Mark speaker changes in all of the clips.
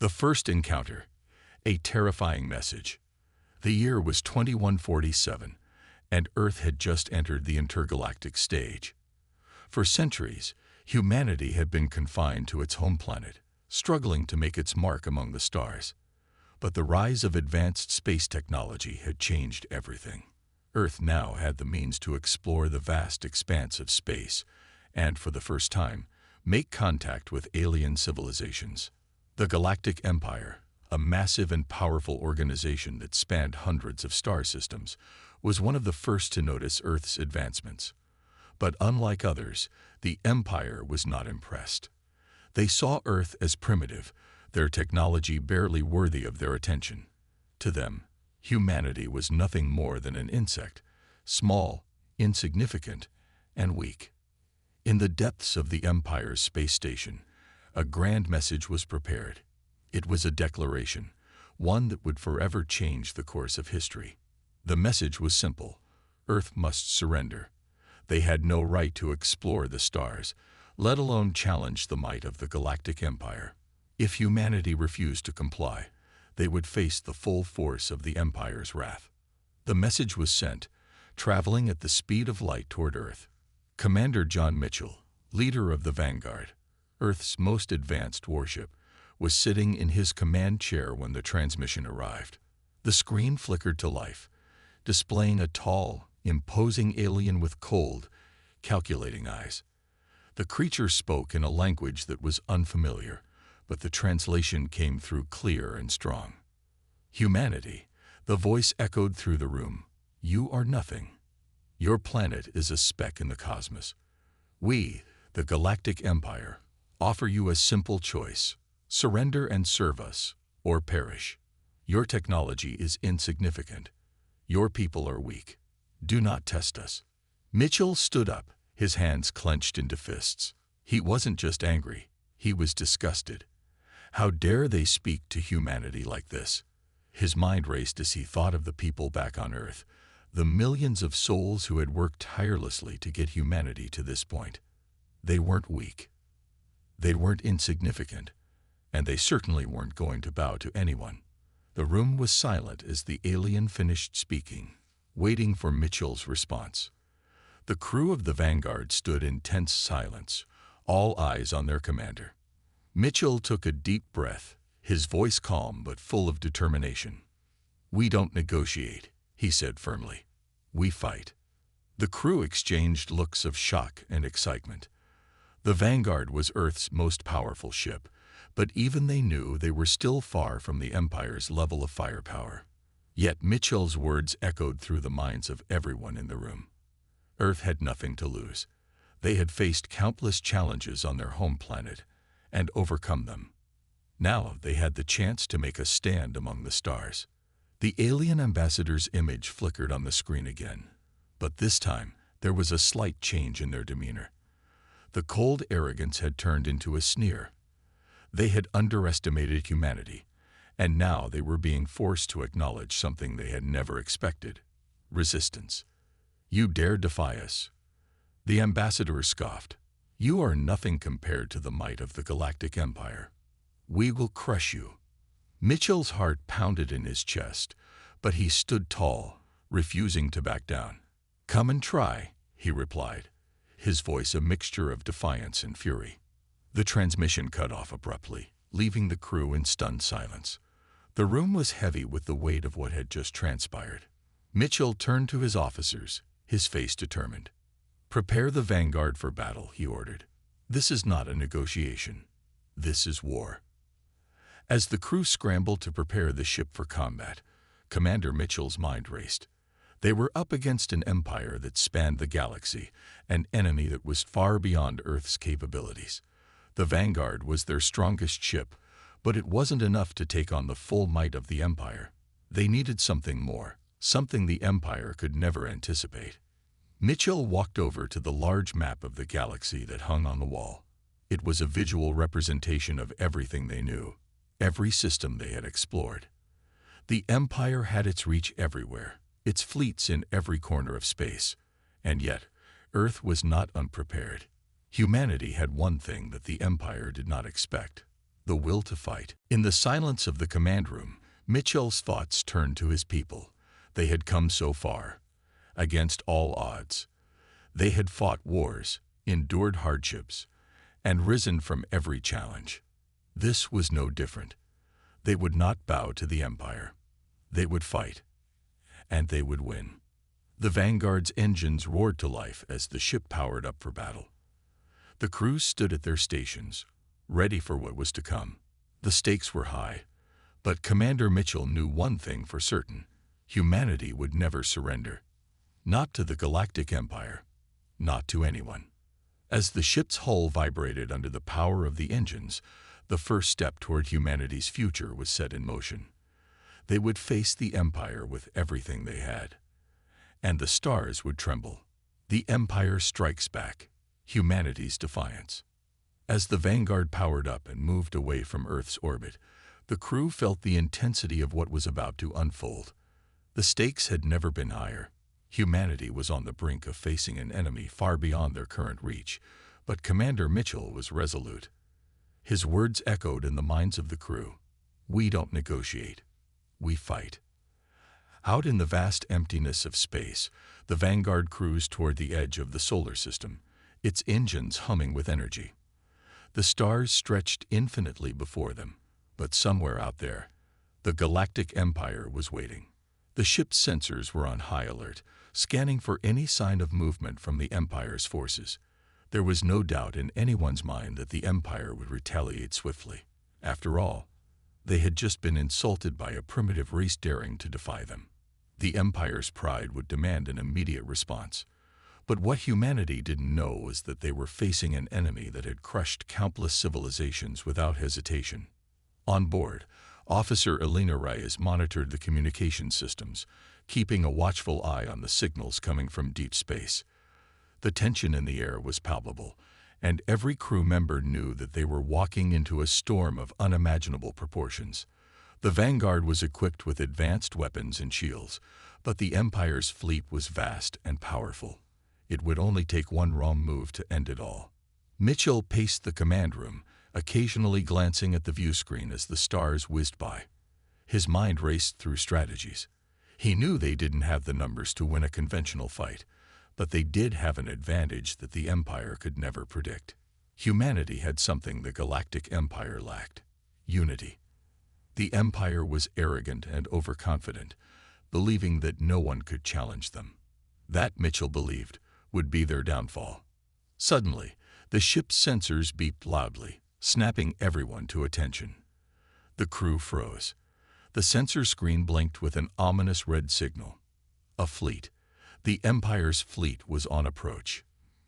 Speaker 1: The first encounter, a terrifying message. The year was 2147, and Earth had just entered the intergalactic stage. For centuries, humanity had been confined to its home planet, struggling to make its mark among the stars. But the rise of advanced space technology had changed everything. Earth now had the means to explore the vast expanse of space, and for the first time, make contact with alien civilizations. The Galactic Empire, a massive and powerful organization that spanned hundreds of star systems, was one of the first to notice Earth's advancements. But unlike others, the Empire was not impressed. They saw Earth as primitive, their technology barely worthy of their attention. To them, humanity was nothing more than an insect, small, insignificant, and weak. In the depths of the Empire's space station, a grand message was prepared. It was a declaration, one that would forever change the course of history. The message was simple: Earth must surrender. They had no right to explore the stars, let alone challenge the might of the Galactic Empire. If humanity refused to comply, they would face the full force of the Empire's wrath. The message was sent, traveling at the speed of light toward Earth. Commander John Mitchell, leader of the Vanguard, Earth's most advanced warship, was sitting in his command chair when the transmission arrived. The screen flickered to life, displaying a tall, imposing alien with cold, calculating eyes. The creature spoke in a language that was unfamiliar, but the translation came through clear and strong. Humanity, the voice echoed through the room. You are nothing. Your planet is a speck in the cosmos. We, the Galactic Empire, offer you a simple choice: surrender and serve us, or perish. Your technology is insignificant. Your people are weak. Do not test us. Mitchell stood up, his hands clenched into fists. He wasn't just angry, he was disgusted. How dare they speak to humanity like this? His mind raced as he thought of the people back on Earth, the millions of souls who had worked tirelessly to get humanity to this point. They weren't weak. They weren't insignificant, and they certainly weren't going to bow to anyone. The room was silent as the alien finished speaking, waiting for Mitchell's response. The crew of the Vanguard stood in tense silence, all eyes on their commander. Mitchell took a deep breath, his voice calm but full of determination. "We don't negotiate," he said firmly. "We fight." The crew exchanged looks of shock and excitement. The Vanguard was Earth's most powerful ship, but even they knew they were still far from the Empire's level of firepower. Yet Mitchell's words echoed through the minds of everyone in the room. Earth had nothing to lose. They had faced countless challenges on their home planet and overcome them. Now they had the chance to make a stand among the stars. The alien ambassador's image flickered on the screen again, but this time there was a slight change in their demeanor. The cold arrogance had turned into a sneer. They had underestimated humanity, and now they were being forced to acknowledge something they had never expected: resistance. "You dare defy us?" The ambassador scoffed. "You are nothing compared to the might of the Galactic Empire. We will crush you." Mitchell's heart pounded in his chest, but he stood tall, refusing to back down. "Come and try," he replied, his voice a mixture of defiance and fury. The transmission cut off abruptly, leaving the crew in stunned silence. The room was heavy with the weight of what had just transpired. Mitchell turned to his officers, his face determined. "Prepare the Vanguard for battle," he ordered. "This is not a negotiation. This is war." As the crew scrambled to prepare the ship for combat, Commander Mitchell's mind raced. They were up against an empire that spanned the galaxy, an enemy that was far beyond Earth's capabilities. The Vanguard was their strongest ship, but it wasn't enough to take on the full might of the Empire. They needed something more, something the Empire could never anticipate. Mitchell walked over to the large map of the galaxy that hung on the wall. It was a visual representation of everything they knew, every system they had explored. The Empire had its reach everywhere, its fleets in every corner of space, and yet Earth was not unprepared. Humanity had one thing that the Empire did not expect: the will to fight. In the silence of the command room, Mitchell's thoughts turned to his people. They had come so far, against all odds. They had fought wars, endured hardships, and risen from every challenge. This was no different. They would not bow to the Empire. They would fight, and they would win. The Vanguard's engines roared to life as the ship powered up for battle. The crews stood at their stations, ready for what was to come. The stakes were high, but Commander Mitchell knew one thing for certain: humanity would never surrender. Not to the Galactic Empire, not to anyone. As the ship's hull vibrated under the power of the engines, the first step toward humanity's future was set in motion. They would face the Empire with everything they had. And the stars would tremble. The Empire strikes back, humanity's defiance. As the Vanguard powered up and moved away from Earth's orbit, the crew felt the intensity of what was about to unfold. The stakes had never been higher. Humanity was on the brink of facing an enemy far beyond their current reach, but Commander Mitchell was resolute. His words echoed in the minds of the crew. We don't negotiate. We fight. Out in the vast emptiness of space, the Vanguard cruised toward the edge of the solar system, its engines humming with energy. The stars stretched infinitely before them, but somewhere out there, the Galactic Empire was waiting. The ship's sensors were on high alert, scanning for any sign of movement from the Empire's forces. There was no doubt in anyone's mind that the Empire would retaliate swiftly. After all, they had just been insulted by a primitive race daring to defy them. The Empire's pride would demand an immediate response. But what humanity didn't know was that they were facing an enemy that had crushed countless civilizations without hesitation. On board, Officer Elena Reyes monitored the communication systems, keeping a watchful eye on the signals coming from deep space. The tension in the air was palpable, and every crew member knew that they were walking into a storm of unimaginable proportions. The Vanguard was equipped with advanced weapons and shields, but the Empire's fleet was vast and powerful. It would only take one wrong move to end it all. Mitchell paced the command room, occasionally glancing at the view screen as the stars whizzed by. His mind raced through strategies. He knew they didn't have the numbers to win a conventional fight, but they did have an advantage that the Empire could never predict. Humanity had something the Galactic Empire lacked: unity. The Empire was arrogant and overconfident, believing that no one could challenge them. That, Mitchell believed, would be their downfall. Suddenly, the ship's sensors beeped loudly, snapping everyone to attention. The crew froze. The sensor screen blinked with an ominous red signal. A fleet. The Empire's fleet was on approach.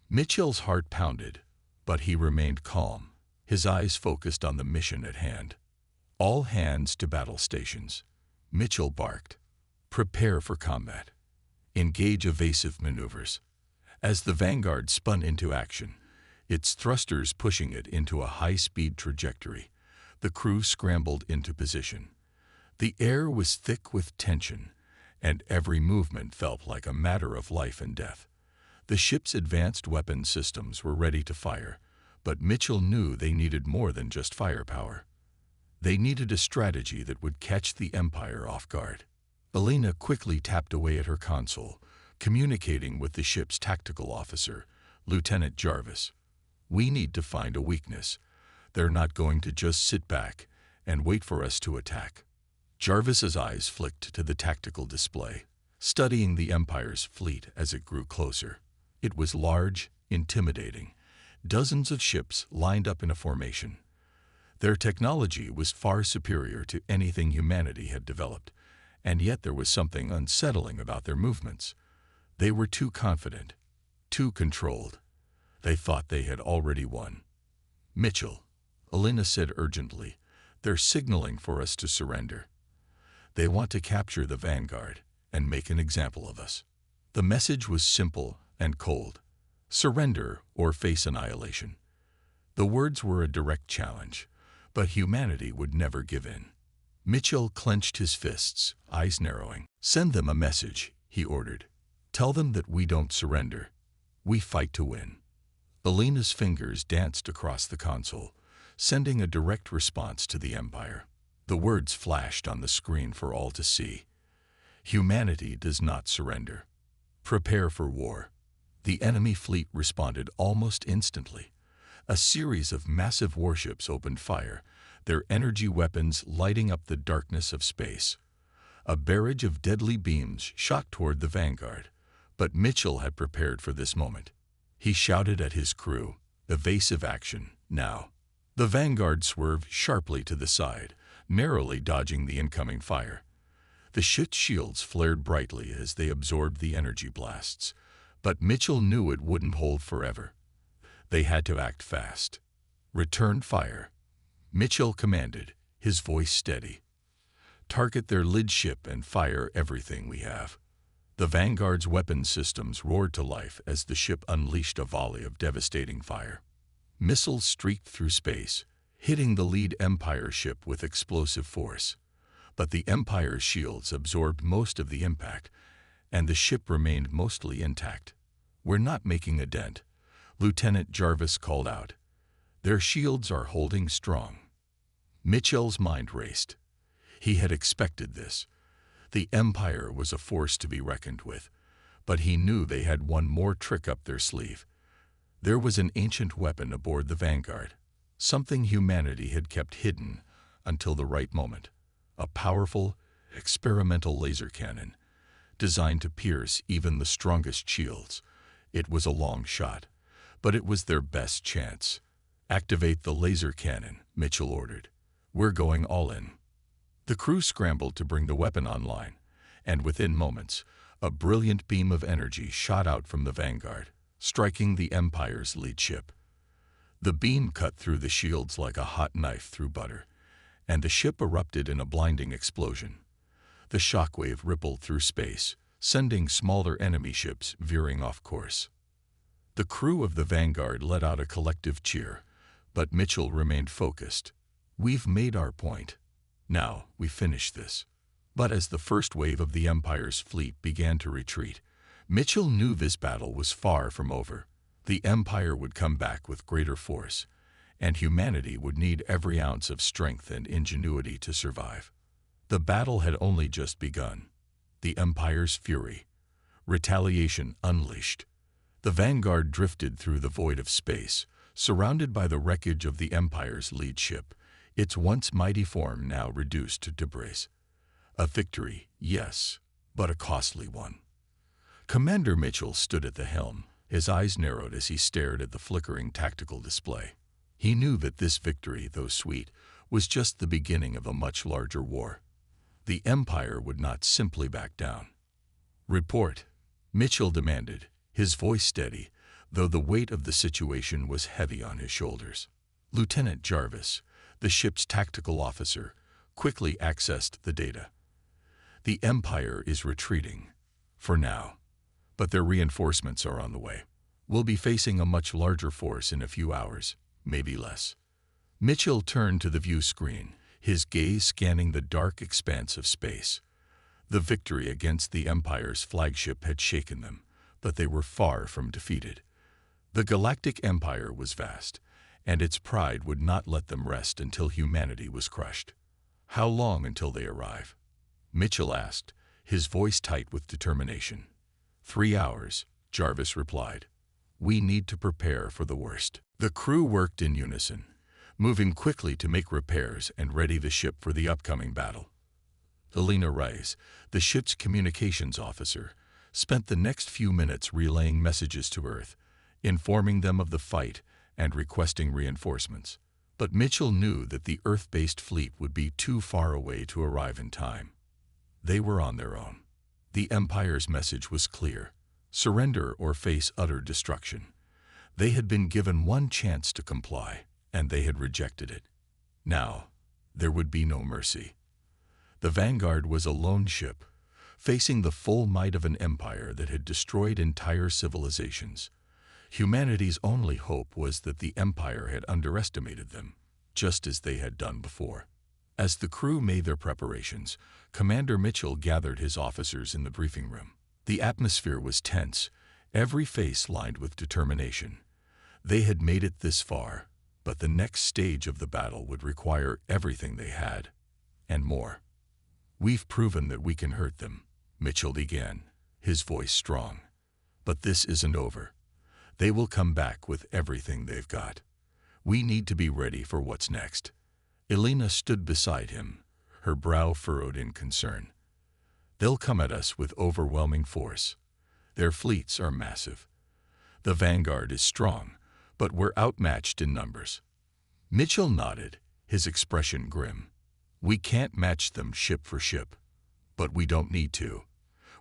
Speaker 1: Mitchell's heart pounded, but he remained calm, his eyes focused on the mission at hand. All hands to battle stations. Mitchell barked. Prepare for combat. Engage evasive maneuvers. As the Vanguard spun into action, its thrusters pushing it into a high-speed trajectory, the crew scrambled into position. The air was thick with tension, and every movement felt like a matter of life and death. The ship's advanced weapon systems were ready to fire, but Mitchell knew they needed more than just firepower. They needed a strategy that would catch the Empire off guard. Elena quickly tapped away at her console, communicating with the ship's tactical officer, Lieutenant Jarvis. We need to find a weakness. They're not going to just sit back and wait for us to attack. Jarvis's eyes flicked to the tactical display, studying the Empire's fleet as it grew closer. It was large, intimidating. Dozens of ships lined up in a formation. Their technology was far superior to anything humanity had developed, and yet there was something unsettling about their movements. They were too confident, too controlled. They thought they had already won. Mitchell, Elena said urgently, they're signaling for us to surrender. They want to capture the Vanguard and make an example of us. The message was simple and cold. Surrender or face annihilation. The words were a direct challenge, but humanity would never give in. Mitchell clenched his fists, eyes narrowing. Send them a message, he ordered. Tell them that we don't surrender. We fight to win. Elena's fingers danced across the console, sending a direct response to the Empire. The words flashed on the screen for all to see. Humanity does not surrender. Prepare for war. The enemy fleet responded almost instantly. A series of massive warships opened fire, their energy weapons lighting up the darkness of space. A barrage of deadly beams shot toward the Vanguard, but Mitchell had prepared for this moment. He shouted at his crew, "Evasive action, now." The Vanguard swerved sharply to the side, narrowly dodging the incoming fire. The ship's shields flared brightly as they absorbed the energy blasts, but Mitchell knew it wouldn't hold forever. They had to act fast. "Return fire," Mitchell commanded, his voice steady. "Target their lead ship and fire everything we have." The Vanguard's weapon systems roared to life as the ship unleashed a volley of devastating fire. Missiles streaked through space, hitting the lead Empire ship with explosive force. But the Empire's shields absorbed most of the impact, and the ship remained mostly intact. "We're not making a dent," Lieutenant Jarvis called out. "Their shields are holding strong." Mitchell's mind raced. He had expected this. The Empire was a force to be reckoned with, but he knew they had one more trick up their sleeve. There was an ancient weapon aboard the Vanguard, something humanity had kept hidden until the right moment. A powerful, experimental laser cannon, designed to pierce even the strongest shields. It was a long shot, but it was their best chance. "Activate the laser cannon," Mitchell ordered. "We're going all in." The crew scrambled to bring the weapon online, and within moments, a brilliant beam of energy shot out from the Vanguard, striking the Empire's lead ship. The beam cut through the shields like a hot knife through butter, and the ship erupted in a blinding explosion. The shockwave rippled through space, sending smaller enemy ships veering off course. The crew of the Vanguard let out a collective cheer, but Mitchell remained focused. "We've made our point. Now we finish this." But as the first wave of the Empire's fleet began to retreat, Mitchell knew this battle was far from over. The Empire would come back with greater force, and humanity would need every ounce of strength and ingenuity to survive. The battle had only just begun. The Empire's fury. Retaliation unleashed. The Vanguard drifted through the void of space, surrounded by the wreckage of the Empire's lead ship, its once mighty form now reduced to debris. A victory, yes, but a costly one. Commander Mitchell stood at the helm, his eyes narrowed as he stared at the flickering tactical display. He knew that this victory, though sweet, was just the beginning of a much larger war. The Empire would not simply back down. "Report," Mitchell demanded, his voice steady, though the weight of the situation was heavy on his shoulders. Lieutenant Jarvis, the ship's tactical officer, quickly accessed the data. "The Empire is retreating, for now, but their reinforcements are on the way. We'll be facing a much larger force in a few hours, maybe less." Mitchell turned to the view screen, his gaze scanning the dark expanse of space. The victory against the Empire's flagship had shaken them, but they were far from defeated. The Galactic Empire was vast, and its pride would not let them rest until humanity was crushed. "How long until they arrive?" Mitchell asked, his voice tight with determination. 3 hours, Jarvis replied. "We need to prepare for the worst." The crew worked in unison, moving quickly to make repairs and ready the ship for the upcoming battle. Helena Rice, the ship's communications officer, spent the next few minutes relaying messages to Earth, informing them of the fight and requesting reinforcements. But Mitchell knew that the Earth-based fleet would be too far away to arrive in time. They were on their own. The Empire's message was clear: surrender or face utter destruction. They had been given one chance to comply, and they had rejected it. Now, there would be no mercy. The Vanguard was a lone ship, facing the full might of an empire that had destroyed entire civilizations. Humanity's only hope was that the Empire had underestimated them, just as they had done before. As the crew made their preparations, Commander Mitchell gathered his officers in the briefing room. The atmosphere was tense, every face lined with determination. They had made it this far, But the next stage of the battle would require everything they had, and more. "We've proven that we can hurt them," Mitchell began, his voice strong. "But this isn't over. They will come back with everything they've got. We need to be ready for what's next." Elena stood beside him, her brow furrowed in concern. "They'll come at us with overwhelming force. Their fleets are massive. The Vanguard is strong, but we're outmatched in numbers." Mitchell nodded, his expression grim. "We can't match them ship for ship. But we don't need to.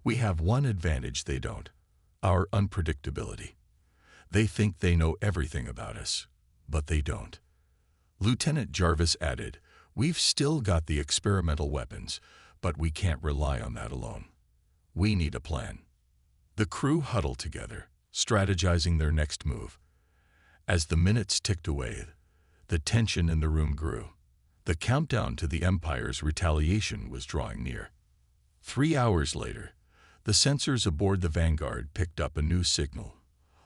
Speaker 1: We have one advantage they don't: our unpredictability. They think they know everything about us, but they don't." Lieutenant Jarvis added, "We've still got the experimental weapons, but we can't rely on that alone. We need a plan." The crew huddled together, strategizing their next move. As the minutes ticked away, the tension in the room grew. The countdown to the Empire's retaliation was drawing near. 3 hours later, the sensors aboard the Vanguard picked up a new signal.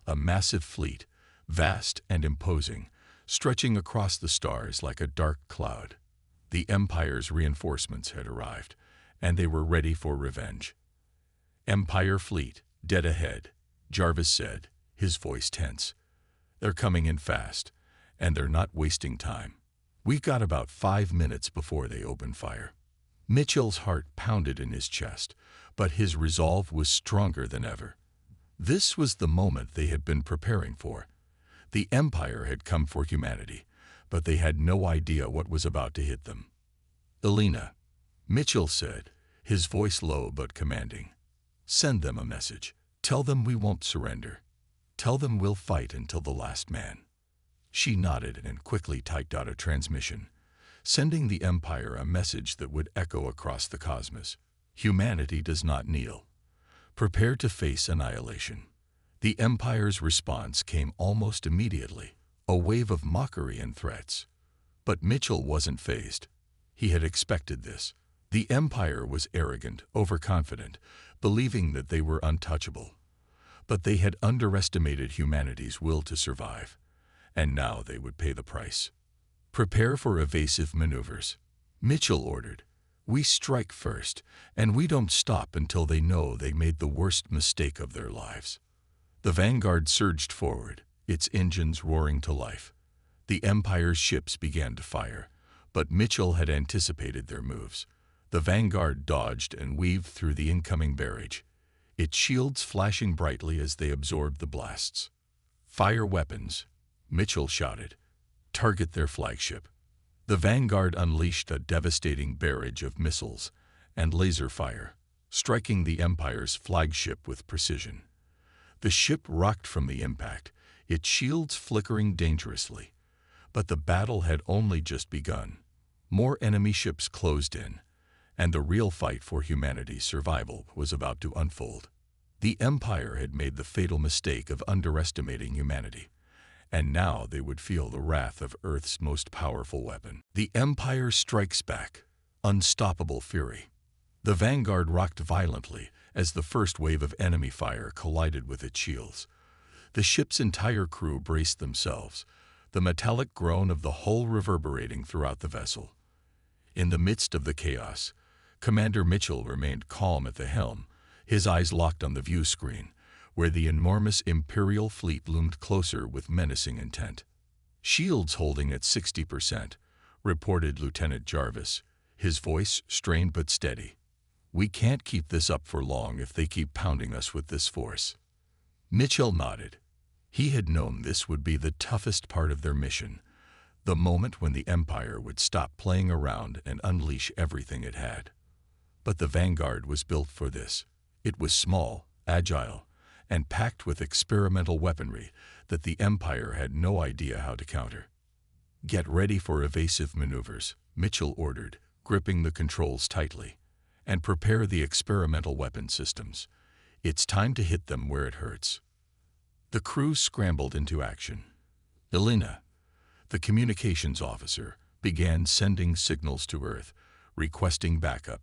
Speaker 1: A massive fleet, vast and imposing, stretching across the stars like a dark cloud. The Empire's reinforcements had arrived, and they were ready for revenge. "Empire fleet, dead ahead," Jarvis said, his voice tense. "They're coming in fast, and they're not wasting time. We've got about 5 minutes before they open fire." Mitchell's heart pounded in his chest, but his resolve was stronger than ever. This was the moment they had been preparing for. The Empire had come for humanity, but they had no idea what was about to hit them. "Elena," Mitchell said, his voice low but commanding, "send them a message. Tell them we won't surrender. Tell them we'll fight until the last man." She nodded and quickly typed out a transmission, sending the Empire a message that would echo across the cosmos. "Humanity does not kneel. Prepare to face annihilation." The Empire's response came almost immediately, a wave of mockery and threats. But Mitchell wasn't fazed. He had expected this. The Empire was arrogant, overconfident, believing that they were untouchable. But they had underestimated humanity's will to survive, and now they would pay the price. "Prepare for evasive maneuvers," Mitchell ordered. "We strike first, and we don't stop until they know they made the worst mistake of their lives." The Vanguard surged forward, its engines roaring to life. The Empire's ships began to fire, but Mitchell had anticipated their moves. The Vanguard dodged and weaved through the incoming barrage, its shields flashing brightly as they absorbed the blasts. "Fire weapons," Mitchell shouted. "Target their flagship." The Vanguard unleashed a devastating barrage of missiles and laser fire, striking the Empire's flagship with precision. The ship rocked from the impact, its shields flickering dangerously. But the battle had only just begun. More enemy ships closed in, and the real fight for humanity's survival was about to unfold. The Empire had made the fatal mistake of underestimating humanity, and now they would feel the wrath of Earth's most powerful weapon. The Empire strikes back, unstoppable fury. The Vanguard rocked violently as the first wave of enemy fire collided with its shields. The ship's entire crew braced themselves, the metallic groan of the hull reverberating throughout the vessel. In the midst of the chaos, Commander Mitchell remained calm at the helm, his eyes locked on the view screen, where the enormous Imperial fleet loomed closer with menacing intent. "Shields holding at 60%, reported Lieutenant Jarvis, his voice strained but steady. "We can't keep this up for long if they keep pounding us with this force." Mitchell nodded. He had known this would be the toughest part of their mission, the moment when the Empire would stop playing around and unleash everything it had. But the Vanguard was built for this. It was small, agile, and packed with experimental weaponry that the Empire had no idea how to counter. "Get ready for evasive maneuvers," Mitchell ordered, gripping the controls tightly. "And prepare the experimental weapon systems. It's time to hit them where it hurts." The crew scrambled into action. Elena, the communications officer, began sending signals to Earth, requesting backup,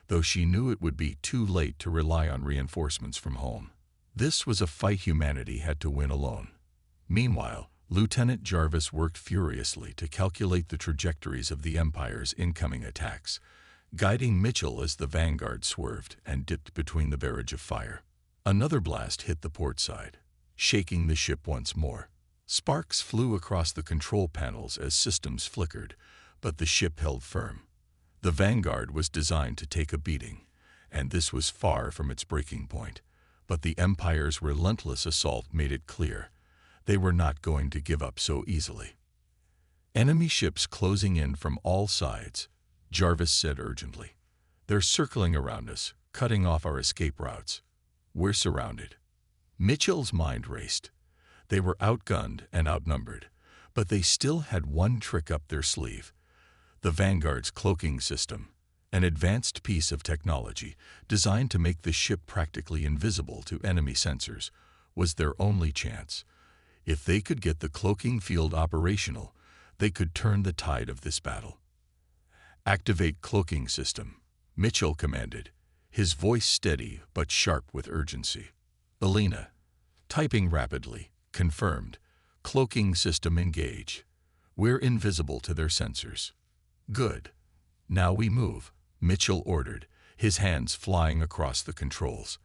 Speaker 1: though she knew it would be too late to rely on reinforcements from home. This was a fight humanity had to win alone. Meanwhile, Lieutenant Jarvis worked furiously to calculate the trajectories of the Empire's incoming attacks, guiding Mitchell as the Vanguard swerved and dipped between the barrage of fire. Another blast hit the port side, shaking the ship once more. Sparks flew across the control panels as systems flickered, but the ship held firm. The Vanguard was designed to take a beating, and this was far from its breaking point. But the Empire's relentless assault made it clear they were not going to give up so easily. "Enemy ships closing in from all sides," Jarvis said urgently. "They're circling around us, cutting off our escape routes. We're surrounded." Mitchell's mind raced. They were outgunned and outnumbered, but they still had one trick up their sleeve: the Vanguard's cloaking system, an advanced piece of technology designed to make the ship practically invisible to enemy sensors, was their only chance. If they could get the cloaking field operational, they could turn the tide of this battle. "Activate cloaking system," Mitchell commanded, his voice steady but sharp with urgency. Elena, typing rapidly, confirmed, "Cloaking system engage. We're invisible to their sensors." "Good. Now we move," Mitchell ordered, his hands flying across the controls.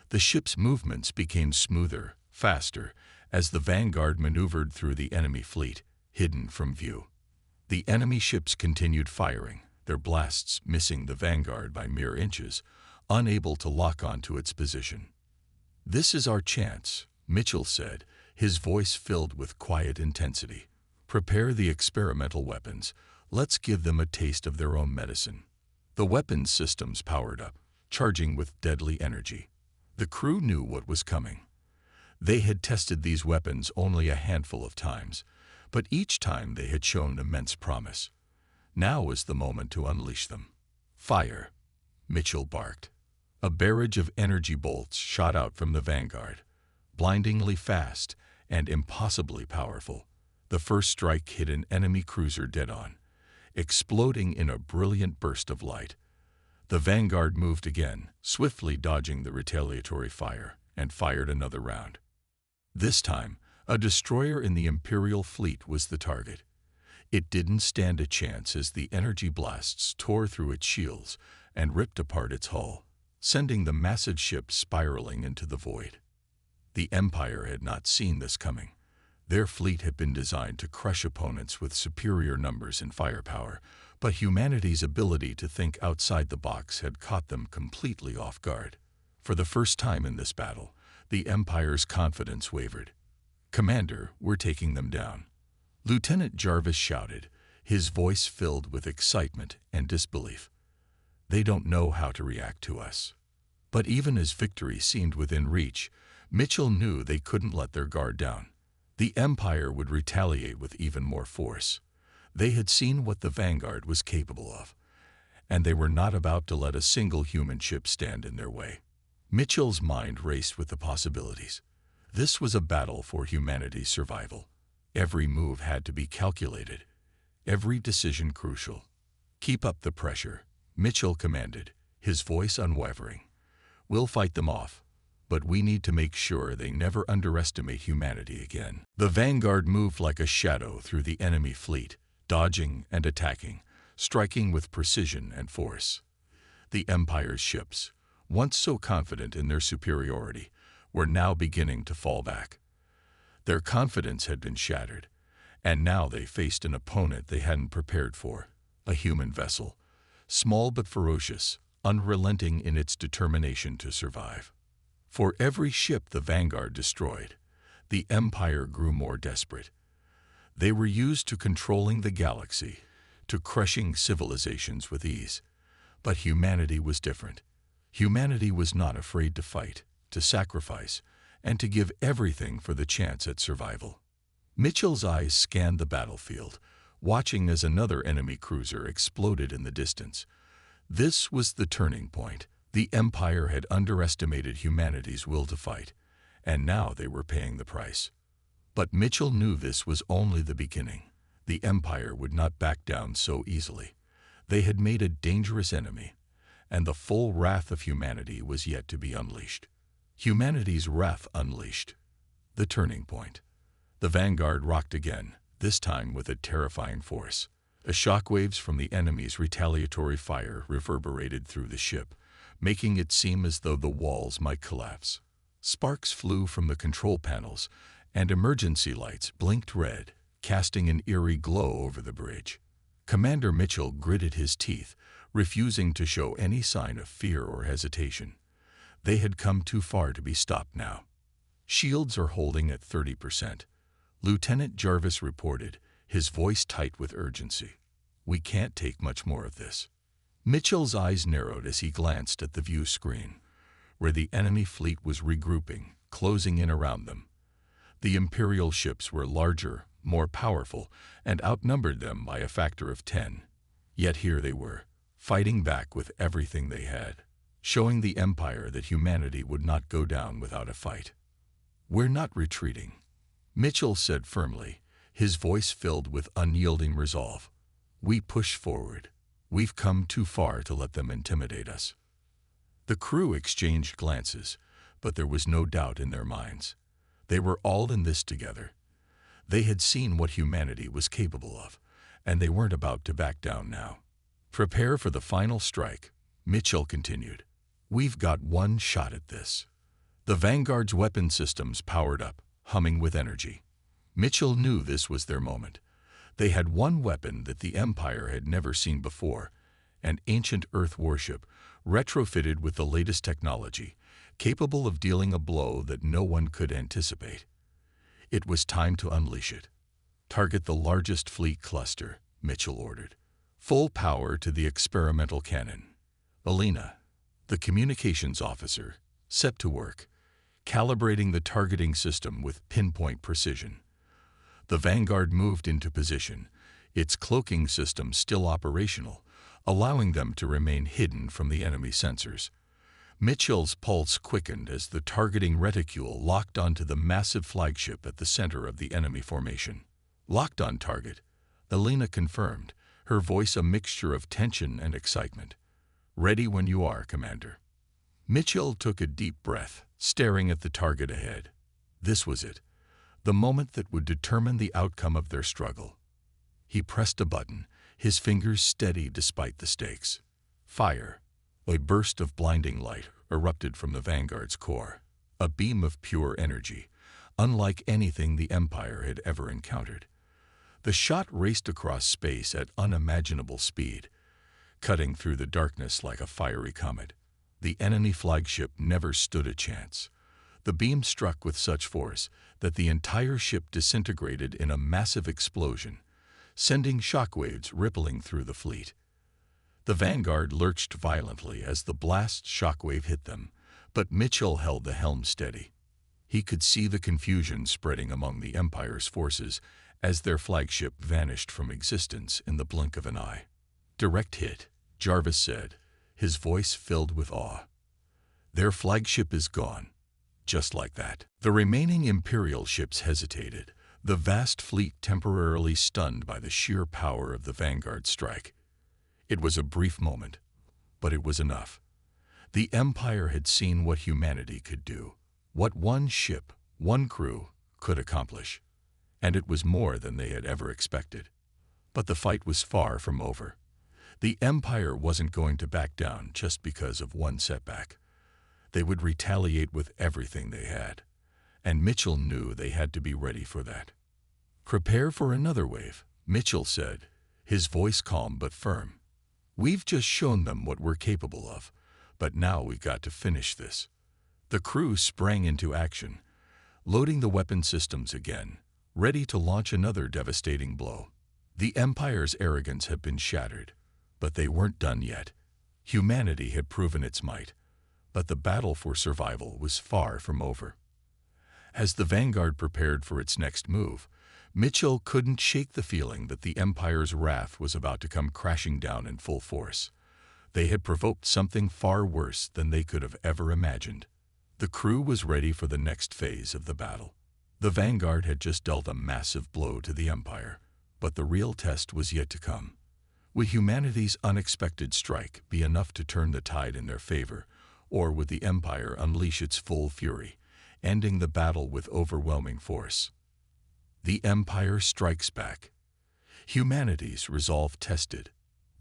Speaker 1: The ship's movements became smoother, faster, as the Vanguard maneuvered through the enemy fleet, hidden from view. The enemy ships continued firing, their blasts missing the Vanguard by mere inches, unable to lock onto its position. "This is our chance," Mitchell said, his voice filled with quiet intensity. "Prepare the experimental weapons. Let's give them a taste of their own medicine." The weapons systems powered up, charging with deadly energy. The crew knew what was coming. They had tested these weapons only a handful of times, but each time they had shown immense promise. Now was the moment to unleash them. "Fire!" Mitchell barked. A barrage of energy bolts shot out from the Vanguard, blindingly fast and impossibly powerful. The first strike hit an enemy cruiser dead-on, exploding in a brilliant burst of light. The Vanguard moved again, swiftly dodging the retaliatory fire, and fired another round. This time, a destroyer in the Imperial fleet was the target. It didn't stand a chance as the energy blasts tore through its shields and ripped apart its hull, sending the massive ship spiraling into the void. The Empire had not seen this coming. Their fleet had been designed to crush opponents with superior numbers and firepower, but humanity's ability to think outside the box had caught them completely off guard. For the first time in this battle, the Empire's confidence wavered. "Commander, we're taking them down," Lieutenant Jarvis shouted, his voice filled with excitement and disbelief. "They don't know how to react to us." But even as victory seemed within reach, Mitchell knew they couldn't let their guard down. The Empire would retaliate with even more force. They had seen what the Vanguard was capable of, and they were not about to let a single human ship stand in their way. Mitchell's mind raced with the possibilities. This was a battle for humanity's survival. Every move had to be calculated, every decision crucial. "Keep up the pressure," Mitchell commanded, his voice unwavering. "We'll fight them off, but we need to make sure they never underestimate humanity again." The Vanguard moved like a shadow through the enemy fleet, dodging and attacking, striking with precision and force. The Empire's ships, once so confident in their superiority, were now beginning to fall back. Their confidence had been shattered, and now they faced an opponent they hadn't prepared for, a human vessel, small but ferocious, unrelenting in its determination to survive. For every ship the Vanguard destroyed, the Empire grew more desperate. They were used to controlling the galaxy, to crushing civilizations with ease. But humanity was different. Humanity was not afraid to fight, to sacrifice, and to give everything for the chance at survival. Mitchell's eyes scanned the battlefield, watching as another enemy cruiser exploded in the distance. This was the turning point. The Empire had underestimated humanity's will to fight, and now they were paying the price. But Mitchell knew this was only the beginning. The Empire would not back down so easily. They had made a dangerous enemy, and the full wrath of humanity was yet to be unleashed. Humanity's wrath unleashed. The turning point. The Vanguard rocked again, this time with a terrifying force. The shockwaves from the enemy's retaliatory fire reverberated through the ship, making it seem as though the walls might collapse. Sparks flew from the control panels, and emergency lights blinked red, casting an eerie glow over the bridge. Commander Mitchell gritted his teeth, refusing to show any sign of fear or hesitation. They had come too far to be stopped now. Shields are holding at 30%. Lieutenant Jarvis reported, his voice tight with urgency. We can't take much more of this. Mitchell's eyes narrowed as he glanced at the view screen, where the enemy fleet was regrouping, closing in around them. The Imperial ships were larger, more powerful, and outnumbered them by a factor of 10. Yet here they were, fighting back with everything they had, showing the Empire that humanity would not go down without a fight. We're not retreating, Mitchell said firmly, his voice filled with unyielding resolve. We push forward. We've come too far to let them intimidate us. The crew exchanged glances, but there was no doubt in their minds. They were all in this together. They had seen what humanity was capable of, and they weren't about to back down now. Prepare for the final strike, Mitchell continued. We've got one shot at this. The Vanguard's weapon systems powered up, humming with energy. Mitchell knew this was their moment. They had one weapon that the Empire had never seen before, an ancient Earth warship, retrofitted with the latest technology, capable of dealing a blow that no one could anticipate. It was time to unleash it. Target the largest fleet cluster, Mitchell ordered. Full power to the experimental cannon. Alina, the communications officer, set to work, calibrating the targeting system with pinpoint precision. The Vanguard moved into position, its cloaking system still operational, allowing them to remain hidden from the enemy sensors. Mitchell's pulse quickened as the targeting reticule locked onto the massive flagship at the center of the enemy formation. Locked on target, Alina confirmed, her voice a mixture of tension and excitement. Ready when you are, Commander. Mitchell took a deep breath, staring at the target ahead. This was it, the moment that would determine the outcome of their struggle. He pressed a button, his fingers steady despite the stakes. Fire. A burst of blinding light erupted from the Vanguard's core, a beam of pure energy, unlike anything the Empire had ever encountered. The shot raced across space at unimaginable speed, cutting through the darkness like a fiery comet. The enemy flagship never stood a chance. The beam struck with such force that the entire ship disintegrated in a massive explosion, sending shockwaves rippling through the fleet. The Vanguard lurched violently as the blast shockwave hit them, but Mitchell held the helm steady. He could see the confusion spreading among the Empire's forces as their flagship vanished from existence in the blink of an eye. Direct hit, Jarvis said, his voice filled with awe. Their flagship is gone. Just like that. The remaining Imperial ships hesitated, the vast fleet temporarily stunned by the sheer power of the Vanguard strike. It was a brief moment, but it was enough. The Empire had seen what humanity could do, what one ship, one crew, could accomplish, and it was more than they had ever expected. But the fight was far from over. The Empire wasn't going to back down just because of one setback. They would retaliate with everything they had, and Mitchell knew they had to be ready for that. Prepare for another wave, Mitchell said, his voice calm but firm. We've just shown them what we're capable of, but now we've got to finish this. The crew sprang into action, loading the weapon systems again, ready to launch another devastating blow. The Empire's arrogance had been shattered, but they weren't done yet. Humanity had proven its might, but the battle for survival was far from over. As the Vanguard prepared for its next move, Mitchell couldn't shake the feeling that the Empire's wrath was about to come crashing down in full force. They had provoked something far worse than they could have ever imagined. The crew was ready for the next phase of the battle. The Vanguard had just dealt a massive blow to the Empire, but the real test was yet to come. Would humanity's unexpected strike be enough to turn the tide in their favor, or would the Empire unleash its full fury, ending the battle with overwhelming force? The Empire strikes back. Humanity's resolve tested.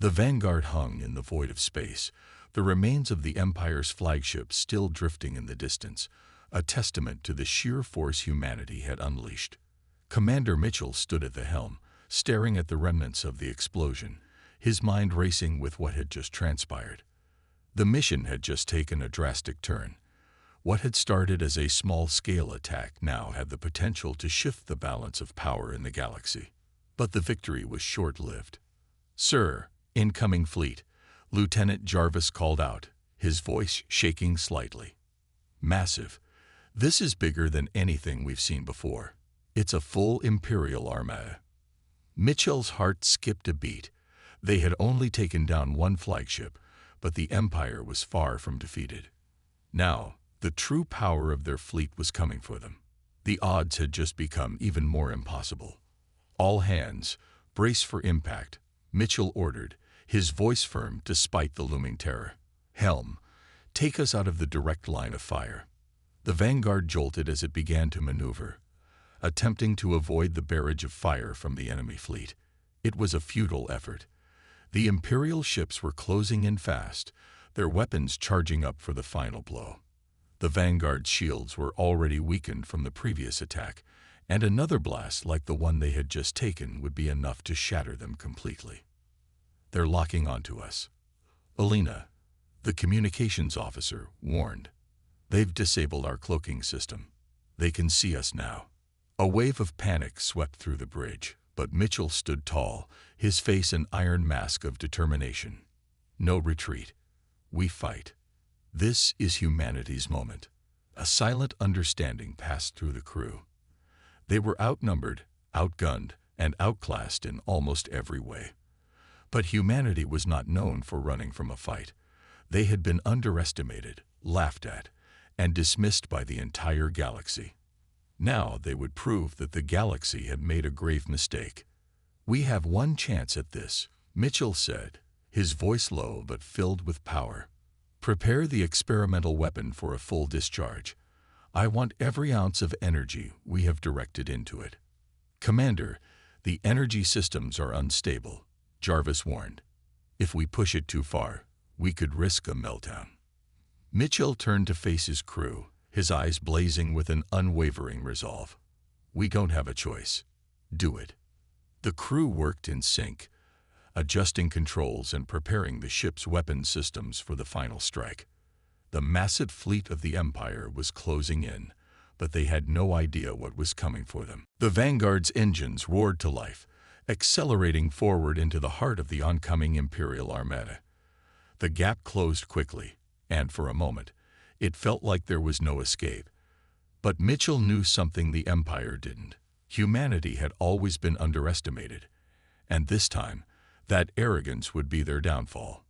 Speaker 1: The Vanguard hung in the void of space, the remains of the Empire's flagship still drifting in the distance, a testament to the sheer force humanity had unleashed. Commander Mitchell stood at the helm, staring at the remnants of the explosion, his mind racing with what had just transpired. The mission had just taken a drastic turn. What had started as a small-scale attack now had the potential to shift the balance of power in the galaxy. But the victory was short-lived. "Sir, incoming fleet," Lieutenant Jarvis called out, his voice shaking slightly. "Massive. This is bigger than anything we've seen before. It's a full Imperial armada." Mitchell's heart skipped a beat. They had only taken down one flagship, but the Empire was far from defeated. Now, the true power of their fleet was coming for them. The odds had just become even more impossible. "All hands, brace for impact," Mitchell ordered, his voice firm despite the looming terror. "Helm, take us out of the direct line of fire." The Vanguard jolted as it began to maneuver, attempting to avoid the barrage of fire from the enemy fleet. It was a futile effort. The Imperial ships were closing in fast, their weapons charging up for the final blow. The Vanguard's shields were already weakened from the previous attack, and another blast like the one they had just taken would be enough to shatter them completely. "They're locking onto us," Alina, the communications officer, warned. "They've disabled our cloaking system. They can see us now." A wave of panic swept through the bridge, but Mitchell stood tall, his face an iron mask of determination. "No retreat. We fight. This is humanity's moment." A silent understanding passed through the crew. They were outnumbered, outgunned, and outclassed in almost every way. But humanity was not known for running from a fight. They had been underestimated, laughed at, and dismissed by the entire galaxy. Now they would prove that the galaxy had made a grave mistake. "We have one chance at this," Mitchell said, his voice low but filled with power. "Prepare the experimental weapon for a full discharge. I want every ounce of energy we have directed into it." "Commander, the energy systems are unstable," Jarvis warned. "If we push it too far, we could risk a meltdown." Mitchell turned to face his crew, his eyes blazing with an unwavering resolve. "We don't have a choice. Do it." The crew worked in sync, adjusting controls and preparing the ship's weapon systems for the final strike. The massive fleet of the Empire was closing in, but they had no idea what was coming for them. The Vanguard's engines roared to life, accelerating forward into the heart of the oncoming Imperial armada. The gap closed quickly, and for a moment, it felt like there was no escape. But Mitchell knew something the Empire didn't. Humanity had always been underestimated, and this time, that arrogance would be their downfall.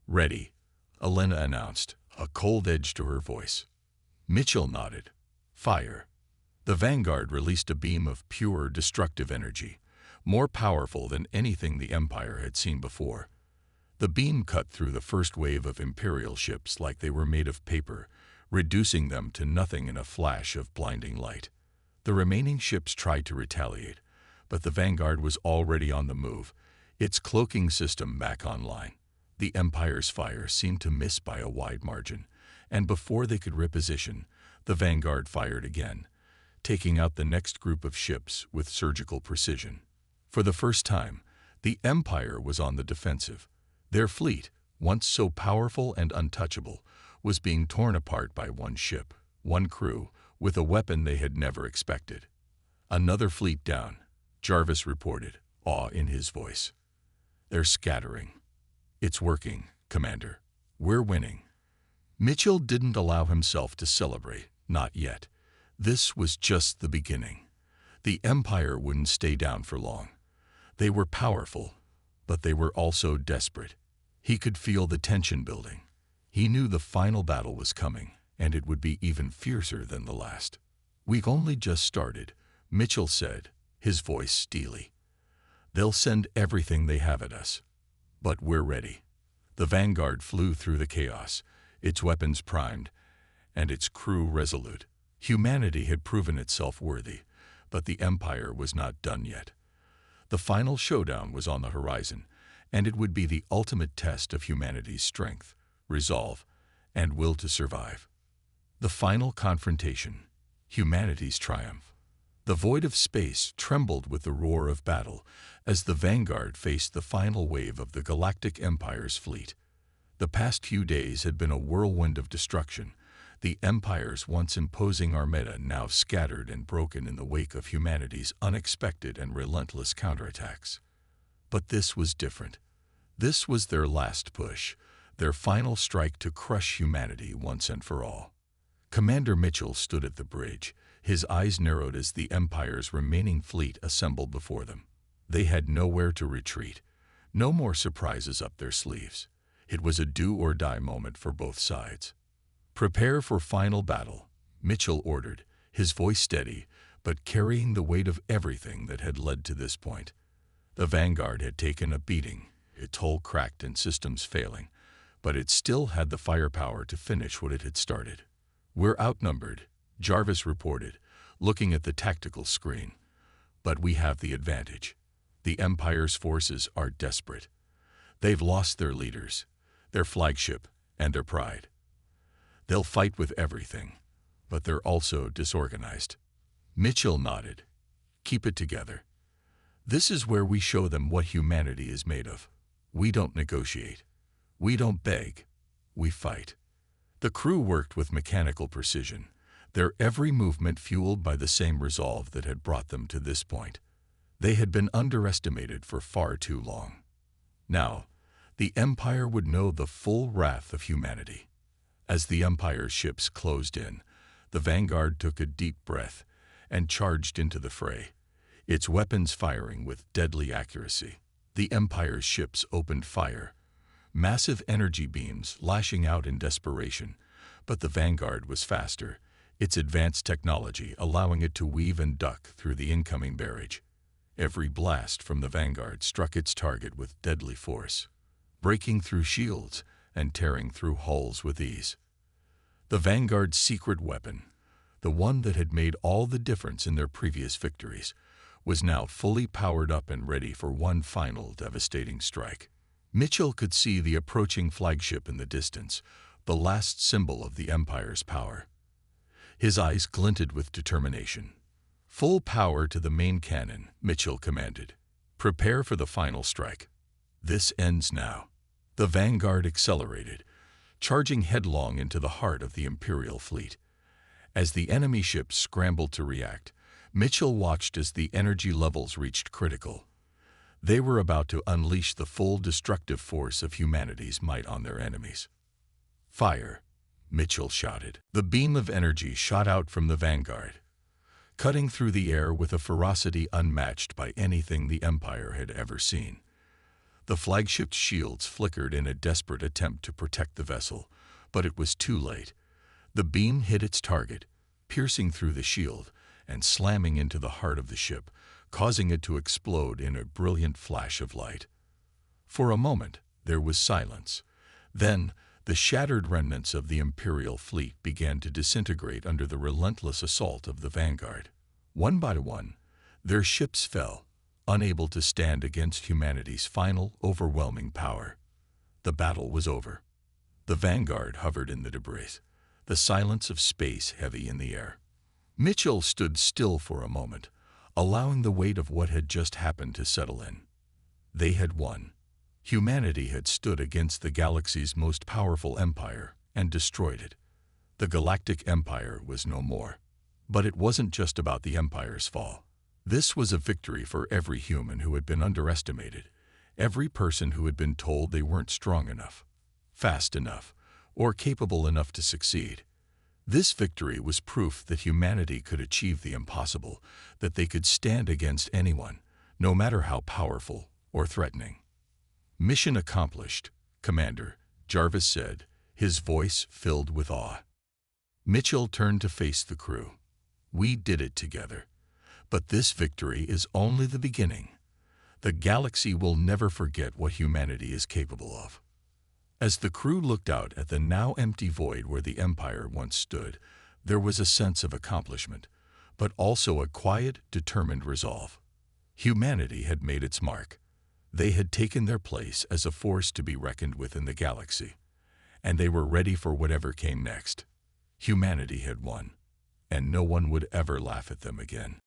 Speaker 1: "Ready," Alina announced, a cold edge to her voice. Mitchell nodded. "Fire." The Vanguard released a beam of pure, destructive energy, more powerful than anything the Empire had seen before. The beam cut through the first wave of Imperial ships like they were made of paper, reducing them to nothing in a flash of blinding light. The remaining ships tried to retaliate, but the Vanguard was already on the move, its cloaking system back online. The Empire's fire seemed to miss by a wide margin, and before they could reposition, the Vanguard fired again, taking out the next group of ships with surgical precision. For the first time, the Empire was on the defensive. Their fleet, once so powerful and untouchable, was being torn apart by one ship, one crew, with a weapon they had never expected. "Another fleet down," Jarvis reported, awe in his voice. "They're scattering." "It's working, Commander. We're winning." Mitchell didn't allow himself to celebrate, not yet. This was just the beginning. The Empire wouldn't stay down for long. They were powerful, but they were also desperate. He could feel the tension building. He knew the final battle was coming, and it would be even fiercer than the last. "We've only just started," Mitchell said, his voice steely. "They'll send everything they have at us. But we're ready." The Vanguard flew through the chaos, its weapons primed, and its crew resolute. Humanity had proven itself worthy, But the Empire was not done yet. The final showdown was on the horizon, and it would be the ultimate test of humanity's strength, resolve, and will to survive. The final confrontation, humanity's triumph. The void of space trembled with the roar of battle as the Vanguard faced the final wave of the Galactic Empire's fleet. The past few days had been a whirlwind of destruction, the Empire's once imposing armada now scattered and broken in the wake of humanity's unexpected and relentless counterattacks. But this was different. This was their last push, their final strike to crush humanity once and for all. Commander Mitchell stood at the bridge, his eyes narrowed as the Empire's remaining fleet assembled before them. They had nowhere to retreat, no more surprises up their sleeves. It was a do-or-die moment for both sides. "Prepare for final battle," Mitchell ordered, his voice steady, but carrying the weight of everything that had led to this point. The Vanguard had taken a beating, its hull cracked and systems failing, but it still had the firepower to finish what it had started. "We're outnumbered," Jarvis reported, looking at the tactical screen. "But we have the advantage. The Empire's forces are desperate. They've lost their leaders, their flagship, and their pride. They'll fight with everything, but they're also disorganized." Mitchell nodded. "Keep it together. This is where we show them what humanity is made of. We don't negotiate. We don't beg. We fight." The crew worked with mechanical precision, their every movement fueled by the same resolve that had brought them to this point. They had been underestimated for far too long. Now, the Empire would know the full wrath of humanity. As the Empire's ships closed in, the Vanguard took a deep breath and charged into the fray, its weapons firing with deadly accuracy. The Empire's ships opened fire, massive energy beams lashing out in desperation, but the Vanguard was faster, its advanced technology allowing it to weave and duck through the incoming barrage. Every blast from the Vanguard struck its target with deadly force, breaking through shields and tearing through hulls with ease. The Vanguard's secret weapon, the one that had made all the difference in their previous victories, was now fully powered up and ready for one final devastating strike. Mitchell could see the approaching flagship in the distance, the last symbol of the Empire's power. His eyes glinted with determination. "Full power to the main cannon," Mitchell commanded. "Prepare for the final strike. This ends now." The Vanguard accelerated, charging headlong into the heart of the Imperial fleet. As the enemy ships scrambled to react, Mitchell watched as the energy levels reached critical. They were about to unleash the full destructive force of humanity's might on their enemies. "Fire!" Mitchell shouted. The beam of energy shot out from the Vanguard, cutting through the air with a ferocity unmatched by anything the Empire had ever seen. The flagship's shields flickered in a desperate attempt to protect the vessel, but it was too late. The beam hit its target, piercing through the shield and slamming into the heart of the ship, causing it to explode in a brilliant flash of light. For a moment, there was silence. Then, the shattered remnants of the Imperial fleet began to disintegrate under the relentless assault of the Vanguard. One by one, their ships fell, unable to stand against humanity's final, overwhelming power. The battle was over. The Vanguard hovered in the debris, the silence of space heavy in the air. Mitchell stood still for a moment, allowing the weight of what had just happened to settle in. They had won. Humanity had stood against the galaxy's most powerful empire and destroyed it. The Galactic Empire was no more. But it wasn't just about the Empire's fall. This was a victory for every human who had been underestimated, every person who had been told they weren't strong enough, fast enough, or capable enough to succeed. This victory was proof that humanity could achieve the impossible, that they could stand against anyone, no matter how powerful or threatening. "Mission accomplished, Commander," Jarvis said, his voice filled with awe. Mitchell turned to face the crew. "We did it together. But this victory is only the beginning. The galaxy will never forget what humanity is capable of." As the crew looked out at the now empty void where the Empire once stood, there was a sense of accomplishment, but also a quiet, determined resolve. Humanity had made its mark. They had taken their place as a force to be reckoned with in the galaxy, and they were ready for whatever came next. Humanity had won, and no one would ever laugh at them again.